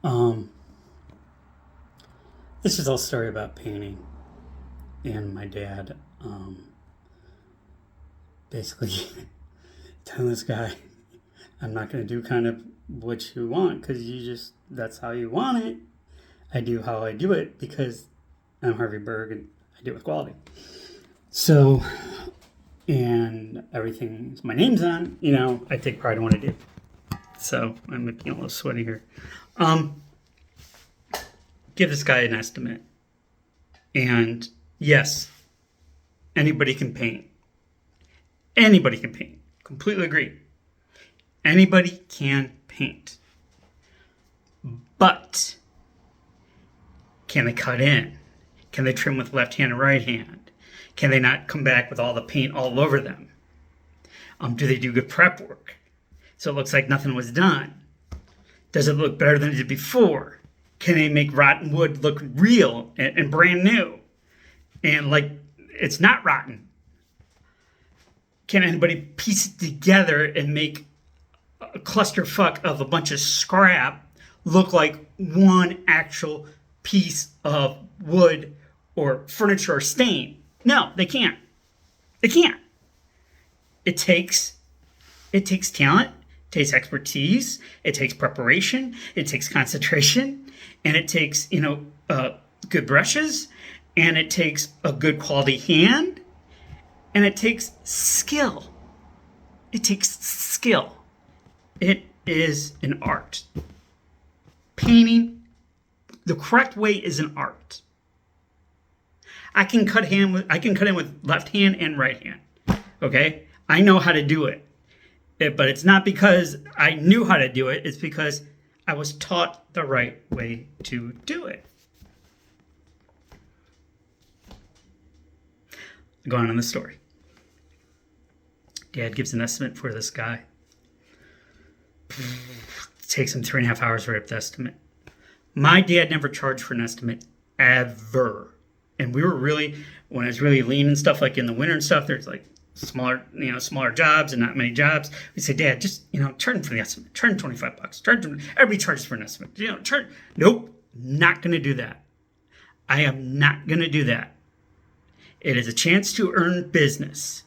Um, this is a story about painting, and my dad basically telling this guy, "I'm not going to do kind of what you want because that's how you want it. I do how I do it because I'm Harvey Berg and I do it with quality. So, and everything my name's on, I take pride in what I do. So I'm getting a little sweaty here. Give this guy an estimate. And yes, anybody can paint. Anybody can paint. Completely agree. Anybody can paint. But can they cut in? Can they trim with left hand and right hand? Can they not come back with all the paint all over them? Do they do good prep work? So it looks like nothing was done. Does it look better than it did before? Can they make rotten wood look real and brand new? And like it's not rotten. Can anybody piece it together and make a clusterfuck of a bunch of scrap look like one actual piece of wood or furniture or stain? No, they can't. They can't. It takes talent, it takes expertise, it takes preparation, it takes concentration, and it takes, good brushes, and it takes a good quality hand, and it takes skill. It takes skill. It is an art. Painting, the correct way is an art. I can cut in with left hand and right hand. Okay? I know how to do it. But it's not because I knew how to do it. It's because I was taught the right way to do it. Going on the story. Dad gives an estimate for this guy. It takes him 3.5 hours to write up the estimate. My dad never charged for an estimate ever. And we were really, when it was really lean and stuff, like in the winter and stuff, there's like smaller jobs and not many jobs. We say, Dad, just, charge for the estimate. Charge $25. Everybody charges for an estimate. Charge. Nope. Not going to do that. I am not going to do that. It is a chance to earn business.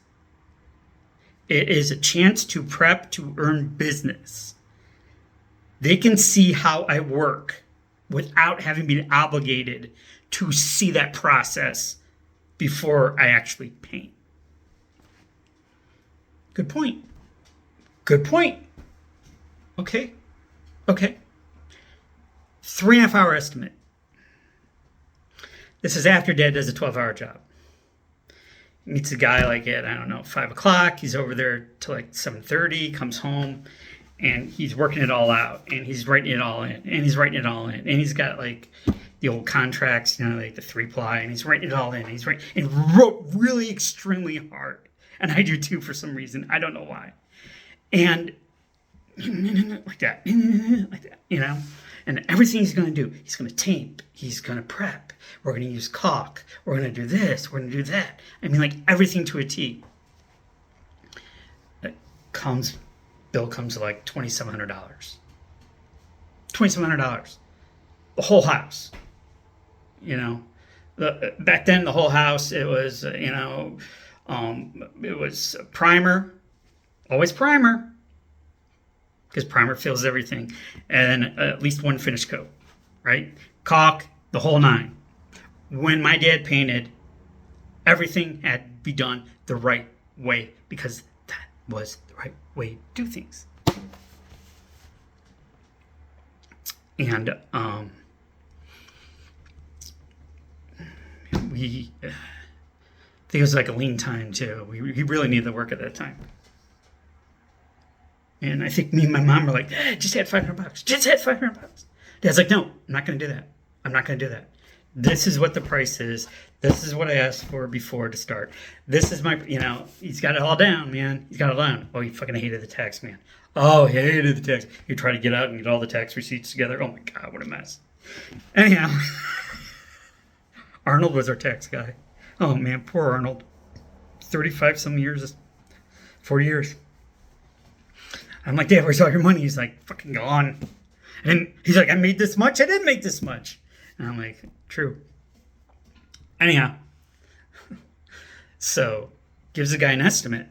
It is a chance to prep to earn business. They can see how I work without having been obligated to see that process before I actually paint. Good point. Good point. Okay. 3.5 hour estimate. This is after Dad does a 12-hour job. He meets a guy like at, 5 o'clock. He's over there till like 7:30, comes home, and he's working it all out, and he's writing it all in, and he's got like the old contracts, like the 3-ply, and he's writing it all in, and wrote really extremely hard. And I do too for some reason. I don't know why. And like that, and everything he's going to do, he's going to tape, he's going to prep, we're going to use caulk, we're going to do this, we're going to do that. I mean, like everything to a T. Bill comes to like $2,700. $2,700. The whole house. Back then the whole house, it was, it was primer, always primer, because primer fills everything, and at least one finish coat, right? Caulk, the whole nine. When my dad painted, everything had to be done the right way, because that was the right way to do things. And I think it was like a lean time too. We really needed the work at that time. And I think me and my mom were like, just had $500. Just had $500. Dad's like, no, I'm not going to do that. I'm not going to do that. This is what the price is. This is what I asked for before to start. This is my, he's got it all down, man. He's got it all down. Oh, he fucking hated the tax, man. Oh, he hated the tax. He tried to get out and get all the tax receipts together. Oh my God, what a mess. Anyhow, Arnold was our tax guy. Oh man, poor Arnold. 35 some years, 40 years. I'm like, Dad, where's all your money? He's like, fucking gone. He's like, I made this much. I didn't make this much. And I'm like, true. Anyhow, so gives the guy an estimate.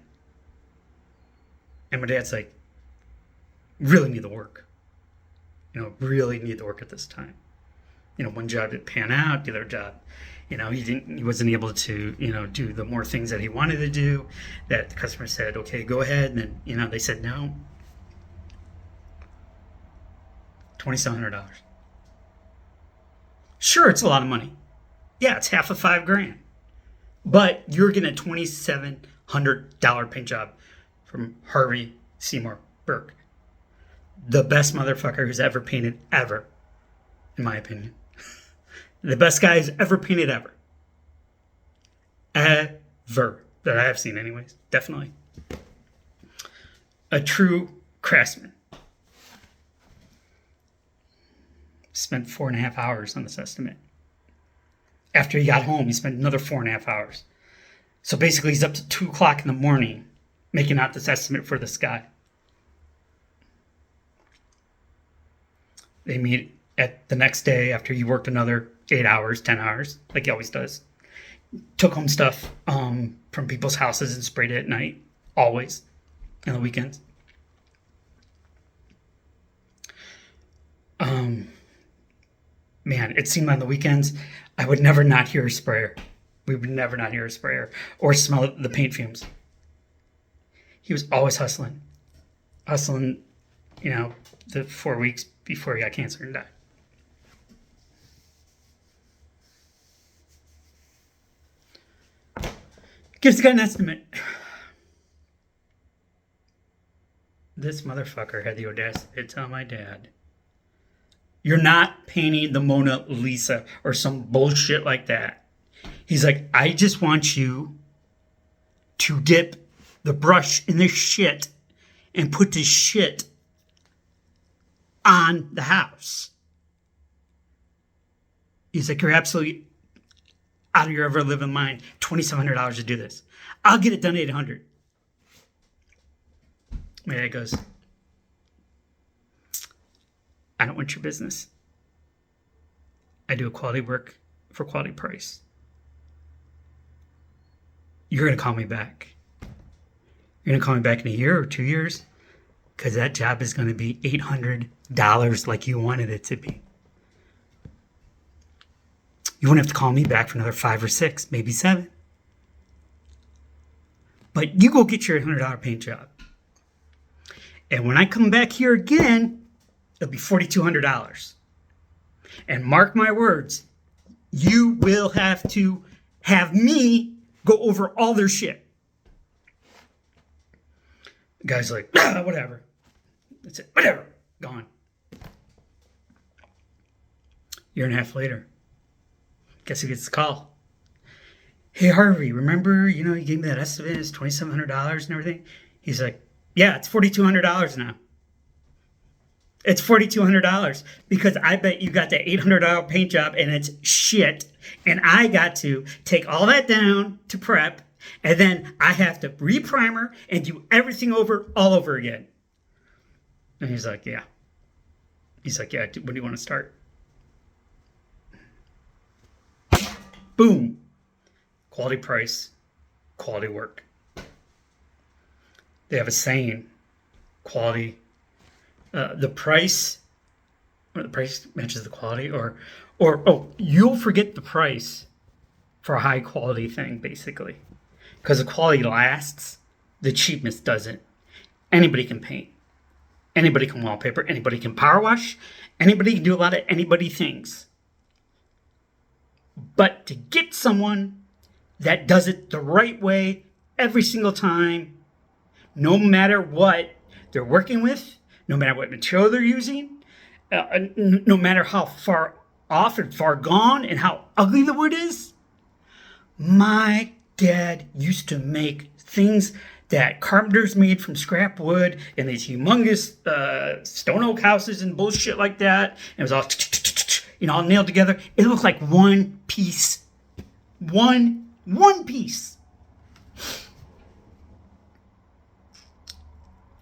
And my dad's like, really need the work. Really need the work at this time. One job didn't pan out, the other job, he wasn't able to, do the more things that he wanted to do, that the customer said, okay, go ahead. And then, they said no. $2,700. Sure, it's a lot of money. Yeah, it's half of $5,000. But you're getting a $2,700 paint job from Harvey, Seymour, Berg. The best motherfucker who's ever painted ever, in my opinion. The best guy who's ever painted ever. Ever. That I have seen anyways. Definitely. A true craftsman. Spent 4.5 hours on this estimate. After he got home, he spent another 4.5 hours. So basically, he's up to 2 o'clock in the morning making out this estimate for this guy. They meet at the next day after he worked another 8 hours, 10 hours, like he always does. Took home stuff from people's houses and sprayed it at night, always, on the weekends. Man, it seemed on the weekends, I would never not hear a sprayer. We would never not hear a sprayer or smell the paint fumes. He was always hustling. The 4 weeks before he got cancer and died. Gives the guy an estimate. This motherfucker had the audacity to tell my dad, you're not painting the Mona Lisa or some bullshit like that. He's like, I just want you to dip the brush in this shit and put this shit on the house. He's like, you're absolutely out of your ever living mind. $2,700 to do this. I'll get it done at $800. My dad goes, I don't want your business. I do a quality work for quality price. You're going to call me back. You're going to call me back in a year or 2 years because that job is going to be $800 like you wanted it to be. You won't have to call me back for another 5 or 6, maybe 7. But you go get your $800 paint job. And when I come back here again, it'll be $4,200. And mark my words, you will have to have me go over all their shit. The guy's like, whatever. That's it. Whatever. Gone. Year and a half later, guess who gets the call? Hey, Harvey, remember, you gave me that estimate, it's $2,700 and everything? He's like, yeah, it's $4,200 now. It's $4,200 because I bet you got the $800 paint job and it's shit. And I got to take all that down to prep. And then I have to re-primer and do everything all over again. And he's like, yeah. He's like, yeah, when do you want to start? Boom. Quality price, quality work. They have a saying, quality, the price matches the quality, or you'll forget the price for a high quality thing, basically. Because the quality lasts, the cheapness doesn't. Anybody can paint. Anybody can wallpaper. Anybody can power wash. Anybody can do a lot of anybody things. But to get someone that does it the right way every single time, no matter what they're working with, no matter what material they're using, no matter how far off and far gone and how ugly the wood is, my dad used to make things that carpenters made from scrap wood in these humongous stone oak houses and bullshit like that. And it was all, all nailed together. It looked like one piece. One piece.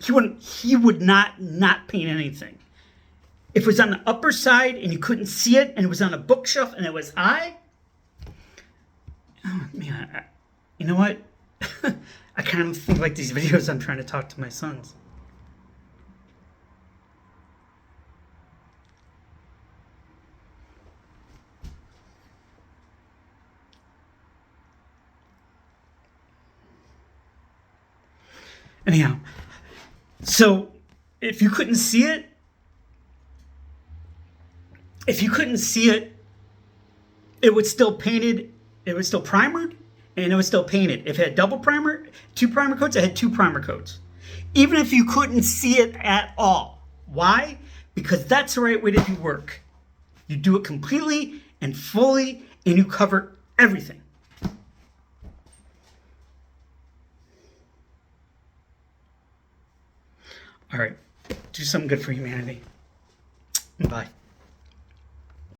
He would not paint anything. If it was on the upper side and you couldn't see it and it was on a bookshelf and it was high, oh man, you know what? I kind of think like these videos I'm trying to talk to my sons. Anyhow, so if you couldn't see it, it was still painted, it was still primered, and it was still painted. If it had double primer, 2 primer coats, it had 2 primer coats. Even if you couldn't see it at all. Why? Because that's the right way to do work. You do it completely and fully, and you cover everything. All right, do something good for humanity. Bye.